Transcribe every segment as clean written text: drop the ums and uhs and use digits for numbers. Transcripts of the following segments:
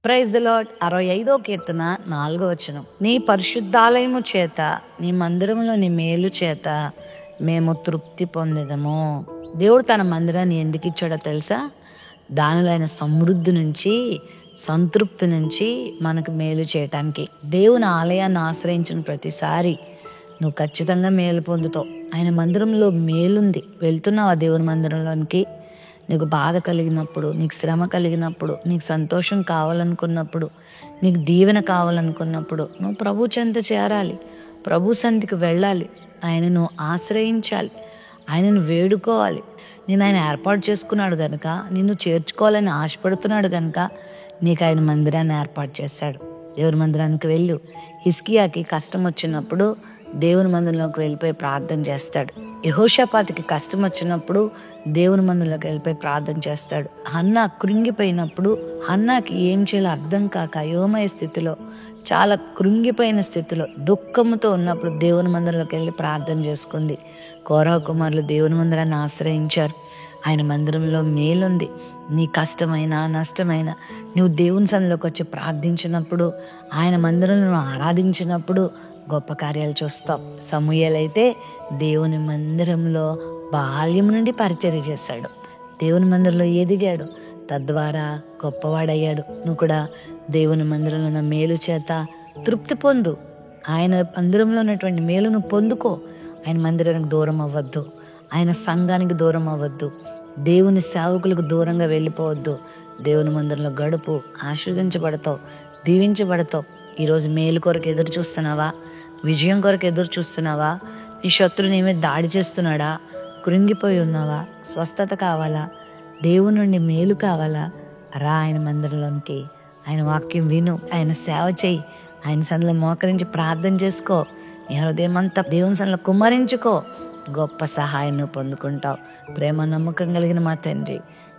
Praise the Lord. 65వ కీర్తన 4వ వచనం. నీ పరిశుద్ధాలయము చేత, నీ మందిరంలో నీ మేలు చేత మేము తృప్తి పొందెదము. దేవుడు తన మందిరాన్ని ఎందుకు ఇచ్చాడో తెలుసా? దానిలో ఆయన సమృద్ధి నుంచి, సంతృప్తి నుంచి మనకు మేలు చేయటానికి. దేవుని ఆలయాన్ని ఆశ్రయించిన ప్రతిసారి నువ్వు ఖచ్చితంగా మేలు పొందుతావు. ఆయన మందిరంలో మేలుంది. వెళ్తున్నావా దేవుని మందిరంలోనికి? నీకు బాధ కలిగినప్పుడు, నీకు శ్రమ కలిగినప్పుడు, నీకు సంతోషం కావాలనుకున్నప్పుడు, నీకు దీవెన కావాలనుకున్నప్పుడు నువ్వు ప్రభు చెంత చేరాలి, ప్రభు సన్నిధికి వెళ్ళాలి, ఆయనను ఆశ్రయించాలి, ఆయనను వేడుకోవాలి. నేను ఆయన ఏర్పాటు చేసుకున్నాడు కనుక, నిన్ను చేర్చుకోవాలని ఆశపడుతున్నాడు కనుక నీకు ఆయన మందిరాన్ని ఏర్పాటు చేశాడు. దేవుని మందిరానికి వెళ్ళు. హిజ్కియాకి కష్టం వచ్చినప్పుడు దేవుని మందిరంలోకి వెళ్ళిపోయి ప్రార్థన చేస్తాడు. యెహోషాపాతుకి కష్టం వచ్చినప్పుడు దేవుని మందిరంలోకి వెళ్ళిపోయి ప్రార్థన చేస్తాడు. హన్నా కృంగిపోయినప్పుడు, హన్నాకి ఏం చేయాలో అర్థం కాక అయోమయ స్థితిలో, చాలా కృంగిపోయిన స్థితిలో, దుఃఖంతో ఉన్నప్పుడు దేవుని మందిరంలోకి వెళ్ళి ప్రార్థన చేసుకుంది. కోరహ కుమారులు దేవుని మందిరాన్ని ఆశ్రయించారు. ఆయన మందిరంలో మేలుంది. నీ కష్టమైనా నష్టమైనా నువ్వు దేవుని సన్నిధిలోకి వచ్చి ప్రార్థించినప్పుడు, ఆయన మందిరంలో ఆరాధించినప్పుడు గొప్ప కార్యాలు చూస్తావు. సమూయేలైతే దేవుని మందిరంలో బాల్యం నుండి పరిచర్య చేశాడు. దేవుని మందిరంలో ఎదిగాడు, తద్వారా గొప్పవాడయ్యాడు. నువ్వు కూడా దేవుని మందిరంలో ఉన్న మేలు చేత తృప్తి పొందు. ఆయన మందిరంలో ఉన్నటువంటి మేలును పొందుకో. ఆయన మందిరానికి దూరం అవ్వద్దు, ఆయన సంఘానికి దూరం అవ్వద్దు, దేవుని సేవకులకు దూరంగా వెళ్ళిపోవద్దు. దేవుని మందిరంలో గడుపు. ఆశీర్వదించబడతావు, దీవించబడతావు. ఈరోజు మేలు కొరకు ఎదురు చూస్తున్నావా? విజయం కొరకు ఎదురు చూస్తున్నావా? నీ శత్రువు నీ మీద దాడి చేస్తున్నాడా? కృంగిపోయి ఉన్నావా? స్వస్థత కావాలా? దేవుని నుండి మేలు కావాలా? రా ఆయన మందిరంలోనికి. ఆయన వాక్యం విను, ఆయన సేవ చేయి, ఆయన సన్నిధిలో మోకరించి ప్రార్థన చేసుకో. నీ హృదయం అంతా దేవుని సన్నిధిలో కుమ్మరించుకో. గొప్ప సహాయాన్ని పొందుకుంటావు. ప్రేమ నమ్మకం కలిగిన మా తండ్రి,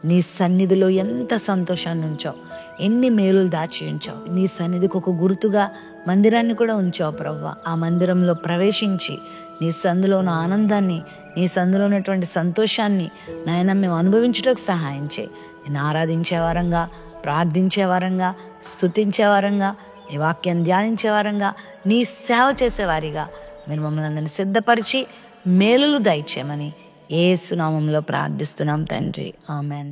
నీ సన్నిధిలో ఎంత సంతోషాన్ని ఉంచావు, ఎన్ని మేలులు దాచి ఉంచావు. నీ సన్నిధికి ఒక గుర్తుగా మందిరాన్ని కూడా ఉంచావు ప్రభువా. ఆ మందిరంలో ప్రవేశించి నీ సందులో ఉన్న ఆనందాన్ని, నీ సందులో ఉన్నటువంటి సంతోషాన్ని నాయన మేము అనుభవించడానికి సహాయం చేయి. నేను ఆరాధించే వారంగా, ప్రార్థించే వారంగా, స్తుతించే వారంగా, నీ వాక్యాన్ని ధ్యానించే వారంగా, నీ సేవ చేసేవారిగా మీరు మమ్మల్ని అందరినీ సిద్ధపరిచి మేలులు దయచేయమని యేసు నామములో ప్రార్థిస్తున్నాం తండ్రి. ఆమెన్.